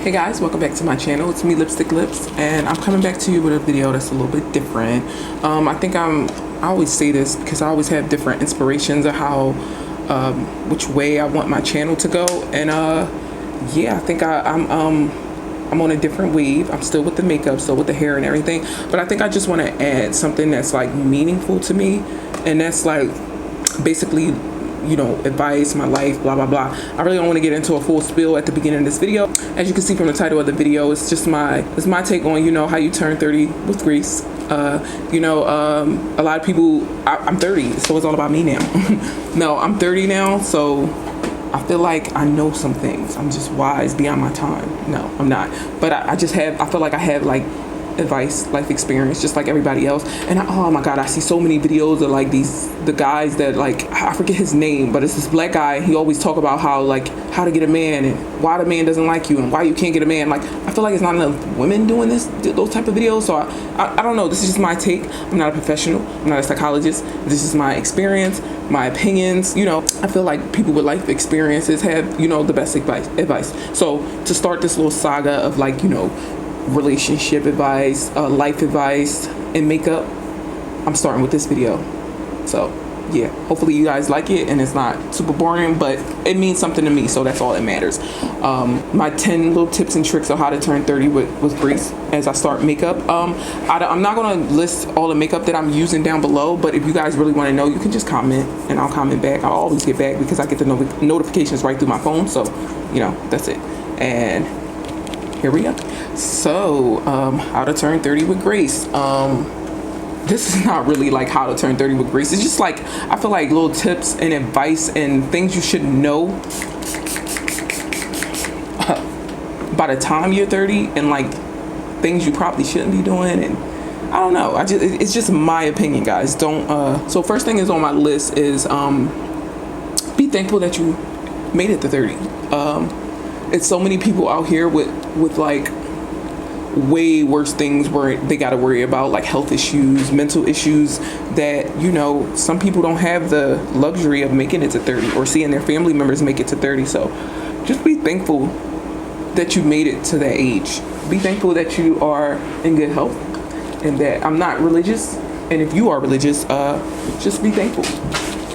Hey guys, welcome back to my channel. It's me, Lipstick Lips, and I'm coming back to you with a video that's a little bit different. I always say this because I always have different inspirations of how, which way I want my channel to go, and yeah, I think I'm on a different wave. I'm still with the makeup, still with the hair and everything, but I think I just want to add something that's like meaningful to me, and that's like basically, you know, advice, my life, blah blah blah. I really don't want to get into a full spiel at the beginning of this video. As you can see from the title of the video, it's just my take on, you know, how you turn 30 with grace. You know, a lot of people, I'm 30, so it's all about me now. No, I'm 30 now, so I feel like I know some things. I'm just wise beyond my time. No, I'm not, but I feel like I have like advice, life experience, just like everybody else. And oh my god, I see so many videos of like the guys that, like, I forget his name, but it's this black guy. He always talk about how, like, how to get a man and why the man doesn't like you and why you can't get a man. Like, I feel like it's not enough women doing those type of videos. So I don't know, this is just my take. I'm not a professional, I'm not a psychologist. This is my experience, my opinions. You know, I feel like people with life experiences have, you know, the best advice. So to start this little saga of, like, you know, relationship advice, life advice, and makeup, I'm starting with this video. So yeah, hopefully you guys like it and it's not super boring, but it means something to me, so that's all that matters. My 10 little tips and tricks of how to turn 30 with grace as I start makeup. I'm not gonna list all the makeup that I'm using down below, but if you guys really want to know, you can just comment and I'll comment back. I'll always get back because I get the notifications right through my phone, so you know, that's it. And here we go. So how to turn 30 with grace. This is not really like how to turn 30 with grace. It's just like, I feel like little tips and advice and things you should know by the time you're 30, and like things you probably shouldn't be doing. And I don't know, it's just my opinion, guys. Don't so first thing is on my list is be thankful that you made it to 30. It's so many people out here with like way worse things where they got to worry about, like health issues, mental issues, that, you know, some people don't have the luxury of making it to 30 or seeing their family members make it to 30. So just be thankful that you made it to that age. Be thankful that you are in good health and that I'm not religious. And if you are religious, just be thankful.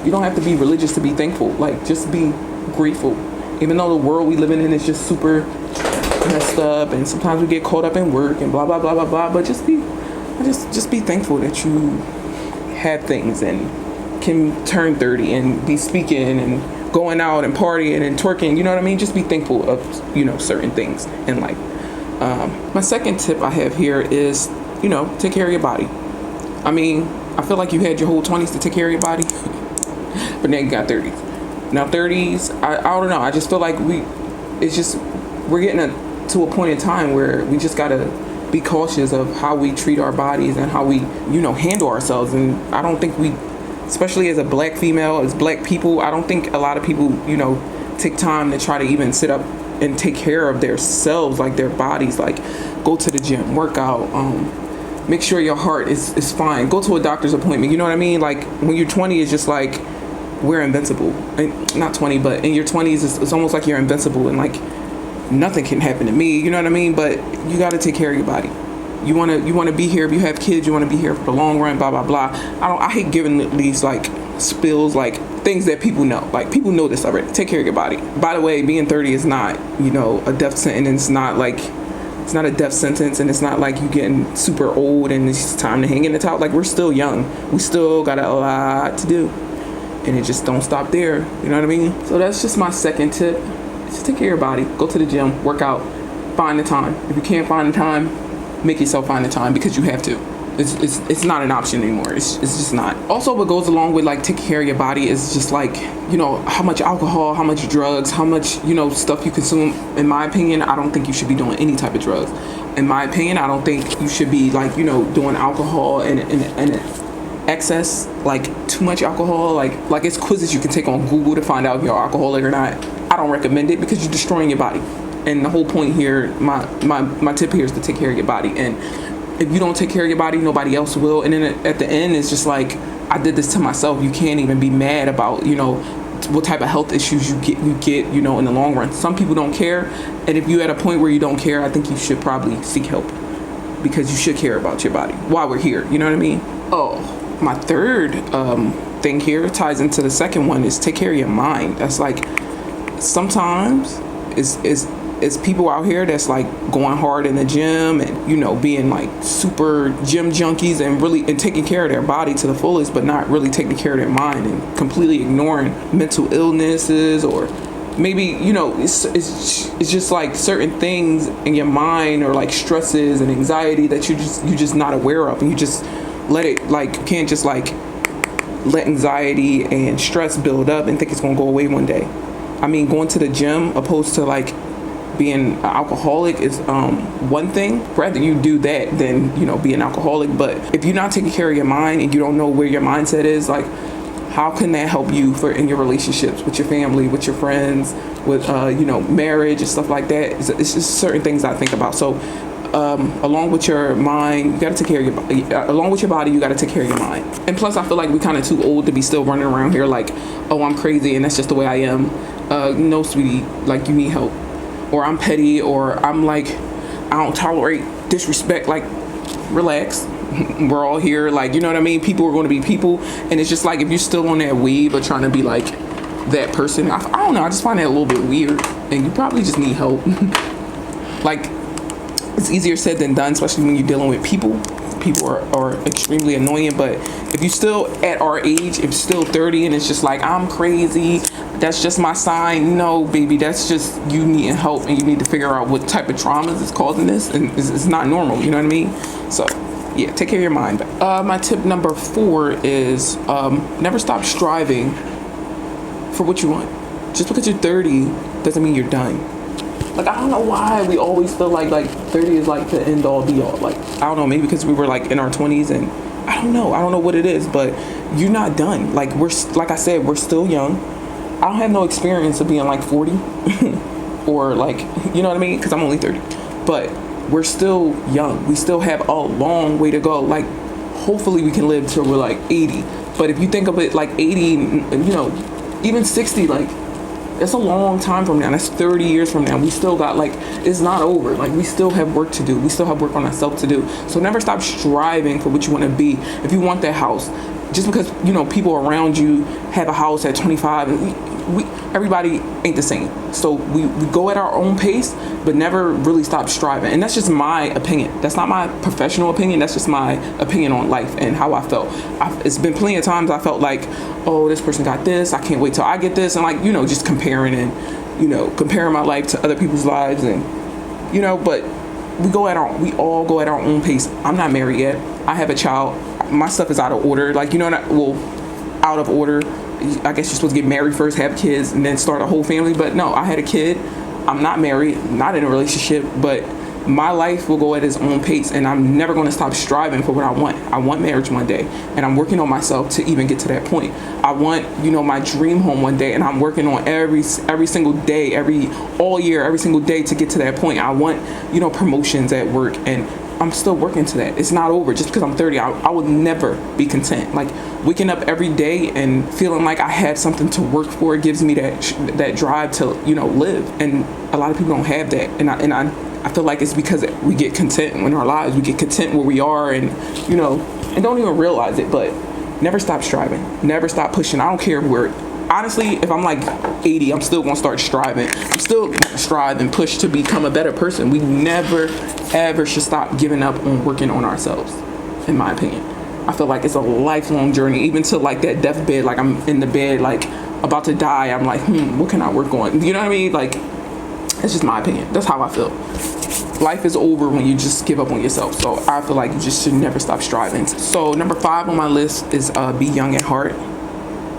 You don't have to be religious to be thankful. Like, just be grateful. Even though the world we living in is just super messed up, and sometimes we get caught up in work and blah blah blah blah blah, but just be thankful that you have things and can turn 30 and be speaking and going out and partying and twerking, you know what I mean? Just be thankful of, you know, certain things in life. My second tip I have here is, you know, take care of your body. I mean, I feel like you had your whole 20s to take care of your body, but now you got 30s. Now 30s, I don't know, I just feel like we're getting to a point in time where we just gotta be cautious of how we treat our bodies and how we, you know, handle ourselves. And I don't think we, especially as a black female, as black people, I don't think a lot of people, you know, take time to try to even sit up and take care of themselves, like their bodies, like go to the gym, work out, make sure your heart is fine, go to a doctor's appointment, you know what I mean? Like when you're 20, it's just like we're invincible. And not 20, but in your 20s, it's almost like you're invincible and like nothing can happen to me, you know what I mean? But you got to take care of your body. You want to be here. If you have kids, you want to be here for the long run, blah blah blah. I hate giving these like spills, like things that people know. Like, people know this already. Take care of your body. By the way, being 30 is not, you know, a death sentence. It's not like, it's not a death sentence, and it's not like you getting super old and it's time to hang in the top. Like, we're still young. We still got a lot to do, and it just don't stop there. You know what I mean? So that's just my second tip. Just take care of your body. Go to the gym, work out, find the time. If you can't find the time, make yourself find the time, because you have to. It's not an option anymore. It's just not. Also, what goes along with like taking care of your body is just like, you know, how much alcohol, how much drugs, how much, you know, stuff you consume. In my opinion, I don't think you should be doing any type of drugs. In my opinion, I don't think you should be like, you know, doing alcohol and excess, like too much alcohol. Like it's quizzes you can take on Google to find out if you're alcoholic or not. I don't recommend it because you're destroying your body. And the whole point here, my tip here is to take care of your body. And if you don't take care of your body, nobody else will. And then at the end, it's just like, I did this to myself. You can't even be mad about, you know, what type of health issues you get, you know, in the long run. Some people don't care, and if you're at a point where you don't care, I think you should probably seek help, because you should care about your body while we're here. You know what I mean? Oh, my third thing here ties into the second one, is take care of your mind. That's like, sometimes it's people out here that's like going hard in the gym and, you know, being like super gym junkies and taking care of their body to the fullest, but not really taking care of their mind and completely ignoring mental illnesses, or maybe, you know, it's just like certain things in your mind, or like stresses and anxiety that you just not aware of, and you just let it, like, you can't just like let anxiety and stress build up and think it's gonna go away one day. I mean, going to the gym opposed to like being an alcoholic is one thing. Rather you do that than, you know, be an alcoholic. But if you're not taking care of your mind and you don't know where your mindset is, like, how can that help you in your relationships with your family, with your friends, with you know, marriage and stuff like that? It's just certain things I think about. So along with your mind, you got to take care of your body. Along with your body, you got to take care of your mind. And plus, I feel like we're kind of too old to be still running around here like, oh, I'm crazy and that's just the way I am. No, sweetie, like, you need help. Or I'm petty, or I'm like, I don't tolerate disrespect. Like, relax. We're all here. Like, you know what I mean? People are going to be people. And it's just like, if you're still on that wave of trying to be like that person, I don't know. I just find that a little bit weird. And you probably just need help. Like, it's easier said than done, especially when you're dealing with people. People are extremely annoying. But if you're still at our age, if you're still 30 and it's just like, I'm crazy, that's just my sign. No, baby, that's just you needing help, and you need to figure out what type of traumas is causing this, and it's not normal. You know what I mean? So yeah, take care of your mind. My tip number 4 is never stop striving for what you want. Just because you're 30 doesn't mean you're done. Like, I don't know why we always feel like 30 is like the end all be all. Like, I don't know, maybe because we were like in our 20s, and I don't know what it is, but you're not done. Like, like I said, we're still young. I don't have no experience of being like 40 or like, you know what I mean? Because I'm only 30, but we're still young. We still have a long way to go. Like, hopefully we can live till we're like 80. But if you think of it like 80, you know, even 60, like, that's a long time from now. That's 30 years from now. We still got, like, it's not over. Like, we still have work to do. We still have work on ourselves to do. So never stop striving for what you want to be. If you want that house, just because, you know, people around you have a house at 25, and everybody ain't the same. So we go at our own pace, but never really stop striving. And that's just my opinion. That's not my professional opinion. That's just my opinion on life and how I felt. It's been plenty of times I felt like, oh, this person got this, I can't wait till I get this. And, like, you know, just comparing my life to other people's lives. And, you know, but we all go at our own pace. I'm not married yet. I have a child. My stuff is out of order. Like, you know, out of order. I guess you're supposed to get married first, have kids, and then start a whole family. But no, I had a kid. I'm not married, not in a relationship, but my life will go at its own pace, and I'm never going to stop striving for what I want. I want marriage one day, and I'm working on myself to even get to that point. I want, you know, my dream home one day, and I'm working on every single day, all year, every single day to get to that point. I want, you know, promotions at work, and I'm still working to that. It's not over. Just because I'm 30, I will never be content. Like, waking up every day and feeling like I have something to work for, it gives me that drive to, you know, live. And a lot of people don't have that. And I feel like it's because we get content in our lives. We get content where we are, and, you know, and don't even realize it. But never stop striving. Never stop pushing. I don't care where. Honestly, if I'm like 80, I'm still going to start striving. I'm still going to strive and push to become a better person. We never, ever should stop giving up on working on ourselves, in my opinion. I feel like it's a lifelong journey, even to like that deathbed. Like, I'm in the bed, like, about to die. I'm like, what can I work on? You know what I mean? Like, it's just my opinion. That's how I feel. Life is over when you just give up on yourself. So I feel like you just should never stop striving. So number 5 on my list is be young at heart.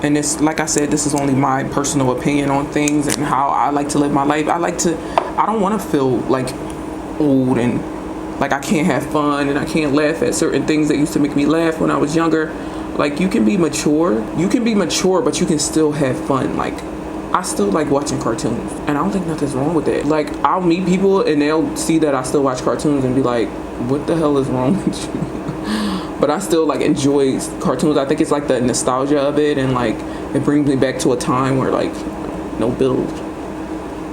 And this, like I said, this is only my personal opinion on things and how I like to live my life. I don't want to feel like old and like I can't have fun and I can't laugh at certain things that used to make me laugh when I was younger. Like, you can be mature, but you can still have fun. Like, I still like watching cartoons, and I don't think nothing's wrong with that. Like, I'll meet people and they'll see that I still watch cartoons and be like, what the hell is wrong with you? but I still like enjoy cartoons. I think it's like the nostalgia of it, and like it brings me back to a time where like no bills,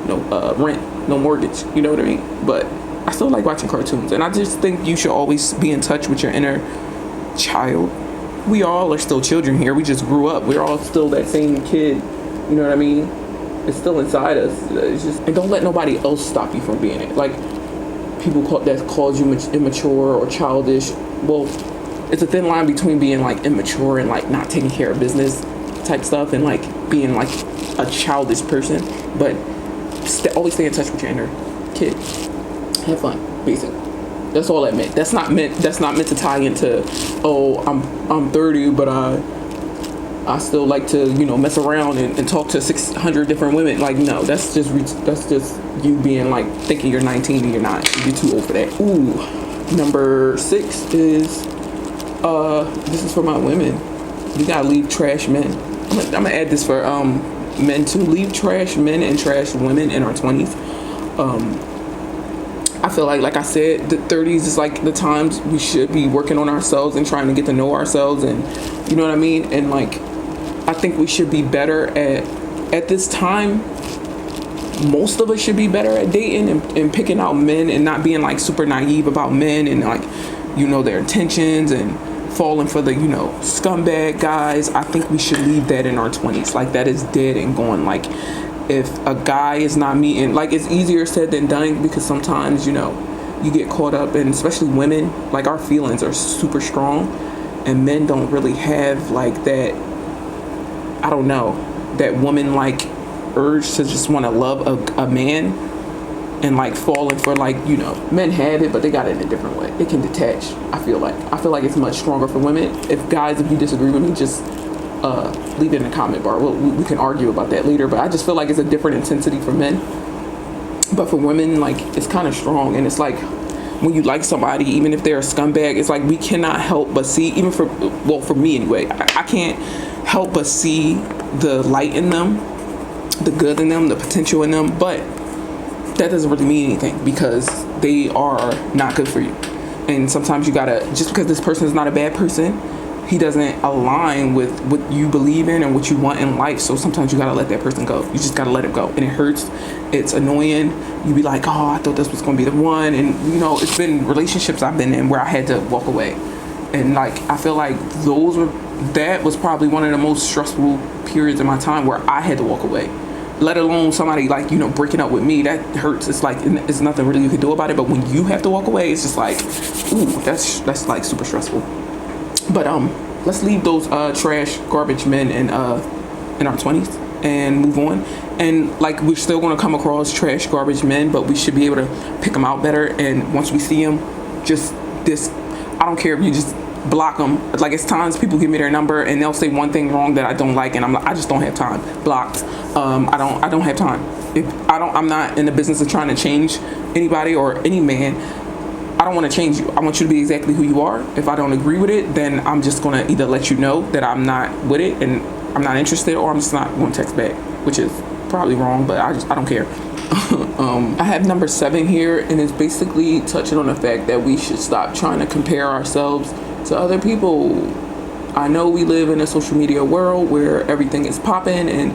no rent, no mortgage, you know what I mean? But I still like watching cartoons, and I just think you should always be in touch with your inner child. We all are still children here. We just grew up. We're all still that same kid, you know what I mean? It's still inside us. It's just, and don't let nobody else stop you from being it. Like people that calls you immature or childish. Well, it's a thin line between being like immature and like not taking care of business type stuff, and like being like a childish person. But always stay in touch with your inner kid. Have fun, basically. That's all that meant. That's not meant to tie into, oh, I'm 30, but I still like to, you know, mess around and talk to 600 different women. Like, no, that's just you being like thinking you're 19 and you're not. You're too old for that. Ooh, number 6 is this is for my women. You gotta leave trash men. I'm gonna add this for men too. Leave trash men and trash women in our 20s. I feel like I said, the 30s is like the times we should be working on ourselves and trying to get to know ourselves, and you know what I mean? And like, I think we should be better at this time. Most of us should be better at dating and picking out men and not being like super naive about men and like, you know, their intentions and falling for the, you know, scumbag guys. I think we should leave that in our 20s. Like that is dead and gone. Like, if a guy is not meeting, like it's easier said than done, because sometimes, you know, you get caught up, and especially women, like our feelings are super strong, and men don't really have like that, I don't know, that woman like urge to just want to love a man and like falling for, like, you know, men have it, but they got it in a different way. They can detach. I feel like it's much stronger for women. If you disagree with me, just leave it in the comment bar. We can argue about that later, but I just feel like it's a different intensity for men. But for women, like, it's kind of strong. And it's like, when you like somebody, even if they're a scumbag, it's like we cannot help but see, even for me anyway, I can't help but see the light in them, the good in them, the potential in them. But that doesn't really mean anything, because they are not good for you. And sometimes you gotta, just because this person is not a bad person, he doesn't align with what you believe in and what you want in life. So sometimes you gotta let that person go. You just gotta let it go. And it hurts. It's annoying. You be like, oh, I thought this was gonna be the one. And you know, it's been relationships I've been in where I had to walk away. And like, I feel like that was probably one of the most stressful periods in my time, where I had to walk away. Let alone somebody like, you know, breaking up with me. That hurts. It's like, it's nothing really you can do about it. But when you have to walk away, it's just like, ooh, that's like super stressful. But let's leave those trash garbage men in our 20s and move on. And like, we're still going to come across trash garbage men, but we should be able to pick them out better. And once we see them, I don't care if you just block them. Like, it's times people give me their number and they'll say one thing wrong that I don't like, and I'm like, I just don't have time. Blocked. I don't have time. I'm not in the business of trying to change anybody or any man. I don't want to change you. I want you to be exactly who you are. If I don't agree with it, then I'm just going to either let you know that I'm not with it and I'm not interested, or I'm just not going to text back, which is probably wrong, but I don't care. I have number 7 here, and it's basically touching on the fact that we should stop trying to compare ourselves to other people. I know we live in a social media world where everything is popping and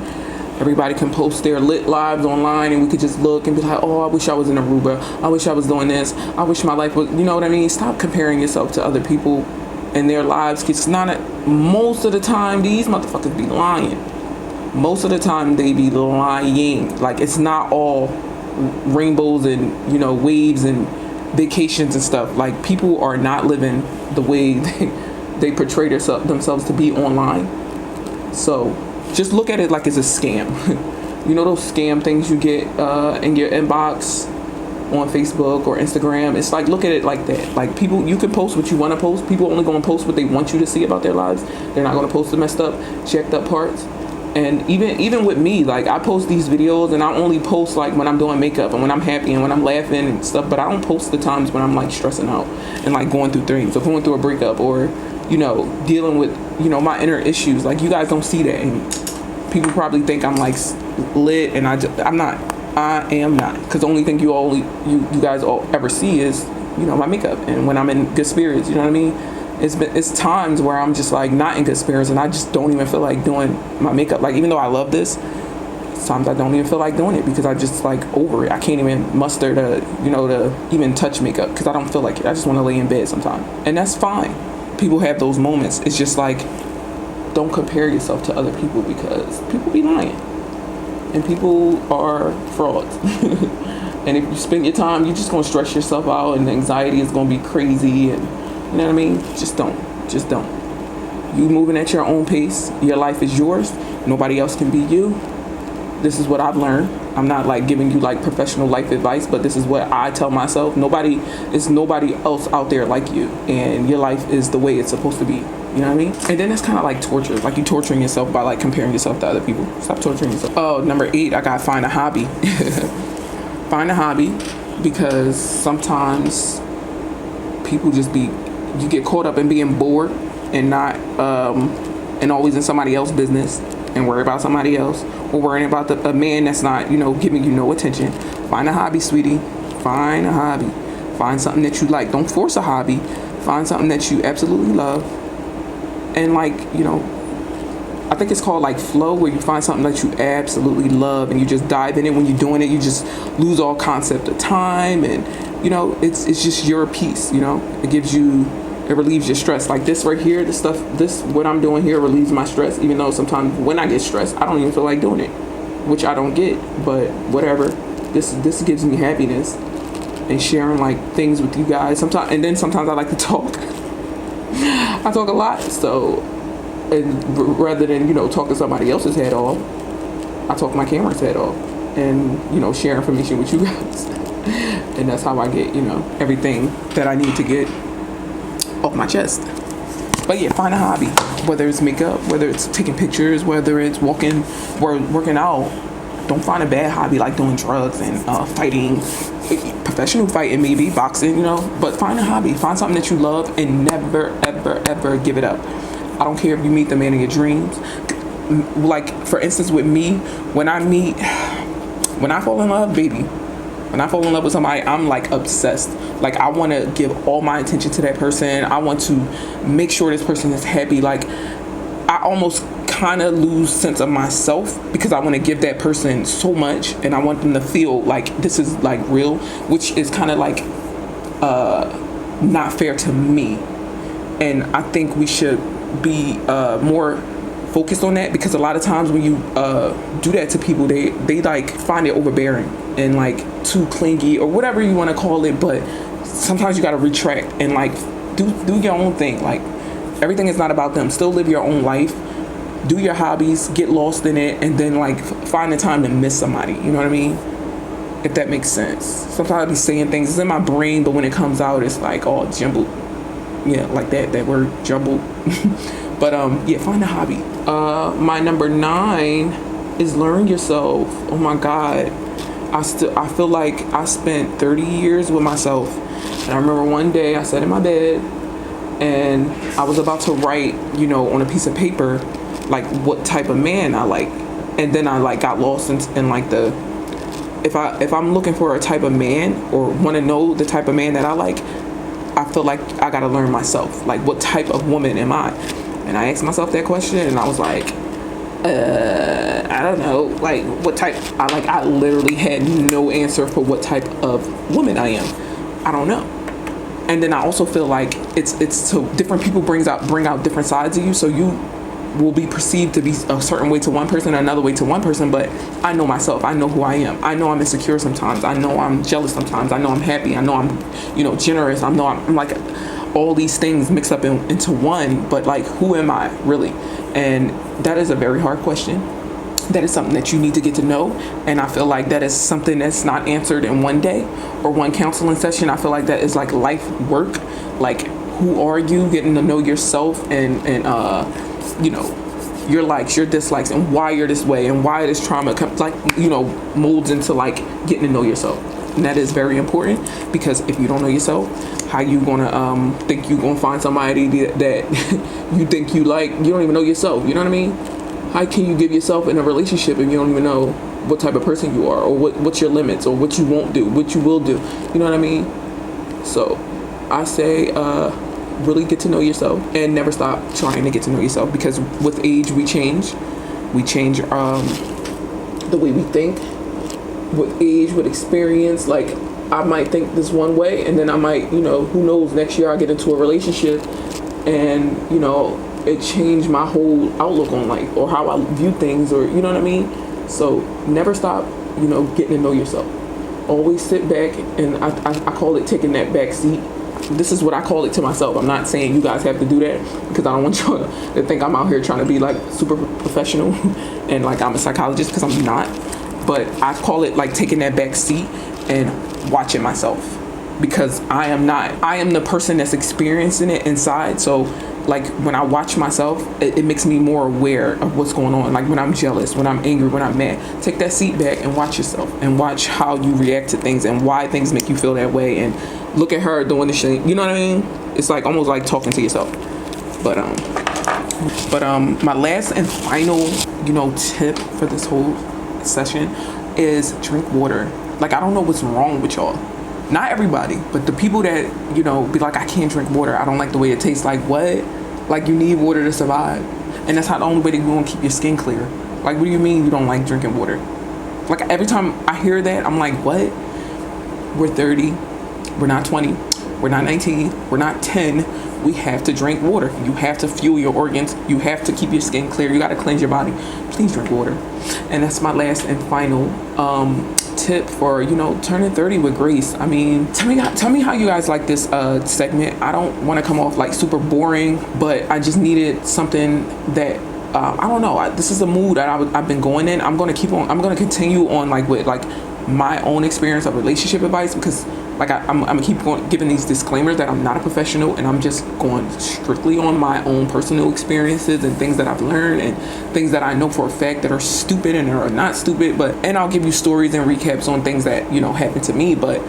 everybody can post their lit lives online, and we could just look and be like, oh, I wish I was in Aruba. I wish I was doing this. I wish my life was, you know what I mean? Stop comparing yourself to other people and their lives, because most of the time, these motherfuckers be lying. Most of the time, they be lying. Like, it's not all rainbows and, you know, waves and vacations and stuff. Like, people are not living the way they portray themselves to be online. So just look at it like it's a scam. You know those scam things you get in your inbox on Facebook or Instagram? It's like, look at it like that. Like, people, you can post what you want to post. People only going to post what they want you to see about their lives. They're not going to post the messed up, jacked up parts. And even with me, like, I post these videos and I only post like when I'm doing makeup and when I'm happy and when I'm laughing and stuff, but I don't post the times when I'm like stressing out and like going through things or going through a breakup or, you know, dealing with, you know, my inner issues. Like, you guys don't see that, and people probably think I'm like lit, and I'm not. I am not, because the only thing you guys all ever see is, you know, my makeup and when I'm in good spirits, you know what I mean? it's times where I'm just like not in good spirits and I just don't even feel like doing my makeup. Like, even though I love this, sometimes I don't even feel like doing it because I just like over it. I can't even muster to even touch makeup because I don't feel like it. I just want to lay in bed sometimes, and that's fine. People have those moments. It's just like, don't compare yourself to other people because people be lying and people are frauds. And if you spend your time, you're just gonna stress yourself out and anxiety is gonna be crazy, and you know what I mean? Just don't. You moving at your own pace. Your life is yours. Nobody else can be you. This is what I've learned. I'm not like giving you like professional life advice, but this is what I tell myself. Nobody else out there like you, and your life is the way it's supposed to be. You know what I mean? And then it's kind of like torture. Like, you torturing yourself by like comparing yourself to other people. Stop torturing yourself. Oh, number 8, I gotta find a hobby. Find a hobby, because sometimes people you get caught up in being bored and not and always in somebody else's business and worry about somebody else, or worrying about a man that's not giving you no attention. Find a hobby, sweetie. Find a hobby. Find something that you like. Don't force a hobby. Find something that you absolutely love, and I think it's called like flow, where you find something that you absolutely love and you just dive in it. When you're doing it, you just lose all concept of time, and it's just your peace. It relieves your stress. Like this right here, what I'm doing here relieves my stress, even though sometimes when I get stressed, I don't even feel like doing it, which I don't get, but whatever. This gives me happiness, and sharing like things with you guys sometimes. And then sometimes I like to talk. I talk a lot, so. And rather than talking somebody else's head off, I talk my camera's head off, and share information with you guys. And that's how I get everything that I need to get off my chest. But yeah, find a hobby, whether it's makeup, whether it's taking pictures, whether it's working out. Don't find a bad hobby like doing drugs and fighting, professional fighting, maybe boxing, but find a hobby. Find something that you love and never ever ever give it up. I don't care if you meet the man of your dreams. Like, for instance, with me, when I fall in love, baby, when I fall in love with somebody, I'm like obsessed. Like, I want to give all my attention to that person. I want to make sure this person is happy. Like, I almost kind of lose sense of myself because I want to give that person so much, and I want them to feel like this is like real, which is kind of like not fair to me. And I think we should be more focused on that, because a lot of times when you do that to people, they like find it overbearing and like too clingy or whatever you want to call it. But sometimes you got to retract and like do your own thing. Like, everything is not about them. Still live your own life, do your hobbies, get lost in it, and then like find the time to miss somebody. You know what I mean? If that makes sense. Sometimes I be saying things, it's in my brain, but when it comes out, it's like all jumbled. Yeah, like that word, jumbled. But yeah, find a hobby. My number 9 is learn yourself. Oh my God, I feel like I spent 30 years with myself. And I remember one day I sat in my bed and I was about to write, on a piece of paper, like what type of man I like. And then I like got lost in like if I'm looking for a type of man, or want to know the type of man that I like, I feel like I gotta learn myself. Like, what type of woman am I? And I asked myself that question, and I was like, I don't know. Like, what type? I literally had no answer for what type of woman I am. I don't know. And then I also feel like it's so different people bring out different sides of you. So you will be perceived to be a certain way to one person, another way to one person. But I know myself. I know who I am. I know I'm insecure sometimes. I know I'm jealous sometimes. I know I'm happy. I know I'm generous. I know I'm like all these things mixed up into one. But like, who am I really? And that is a very hard question. That is something that you need to get to know. And I feel like that is something that's not answered in one day or one counseling session. I feel like that is like life work. Like, who are you? Getting to know yourself and your likes, your dislikes, and why you're this way, and why this trauma molds into like getting to know yourself. And that is very important, because if you don't know yourself, how you gonna think you gonna find somebody that you think you like? You don't even know yourself. You know what I mean? How can you give yourself in a relationship if you don't even know what type of person you are, or what's your limits, or what you won't do, what you will do? You know what I mean? So I say really get to know yourself, and never stop trying to get to know yourself, because with age we change the way we think. With age, with experience, like I might think this one way, and then I might, you know, who knows, next year I get into a relationship and, you know, it changed my whole outlook on life or how I view things, or you know what I mean. So never stop, you know, getting to know yourself. Always sit back, and I call it taking that back seat. This is what I call it to myself. I'm not saying you guys have to do that, because I don't want you to think I'm out here trying to be like super professional and like I'm a psychologist, because I'm not. But I call it like taking that back seat and watching myself, because I am the person that's experiencing it inside. So like when I watch myself, it makes me more aware of what's going on. Like when I'm jealous, when I'm angry, when I'm mad, take that seat back and watch yourself, and watch how you react to things and why things make you feel that way, and look at her doing the shit. You know what I mean? It's like almost like talking to yourself. But my last and final, you know, tip for this whole session is drink water. Like, I don't know what's wrong with y'all. Not everybody, but the people that, you know, be like, I can't drink water, I don't like the way it tastes. Like, what? Like, you need water to survive, and that's how the only way that you're gonna keep your skin clear. Like, what do you mean you don't like drinking water? Like, every time I hear that, I'm like, what? We're 30, we're not 20, we're not 19, we're not 10. We have to drink water. You have to fuel your organs. You have to keep your skin clear. You got to cleanse your body. Please drink water. And that's my last and final tip for, you know, turning 30 with grace. I mean, tell me how you guys like this segment. I don't want to come off like super boring, but I just needed something that I don't know. This is a mood that I've been going in. I'm going to continue on like with like my own experience of relationship advice, because like I'm gonna keep going, giving these disclaimers that I'm not a professional, and I'm just going strictly on my own personal experiences and things that I've learned and things that I know for a fact that are stupid and are not stupid. And I'll give you stories and recaps on things that, you know, happened to me. But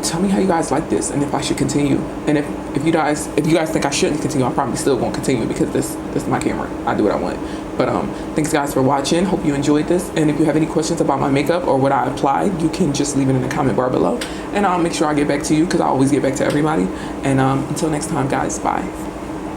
tell me how you guys like this, and if I should continue. And if you guys think I shouldn't continue, I'm probably still gonna continue, because this is my camera. I do what I want. But thanks guys for watching. Hope you enjoyed this. And if you have any questions about my makeup or what I applied, you can just leave it in the comment bar below, and I'll make sure I get back to you, because I always get back to everybody. And until next time, guys, bye.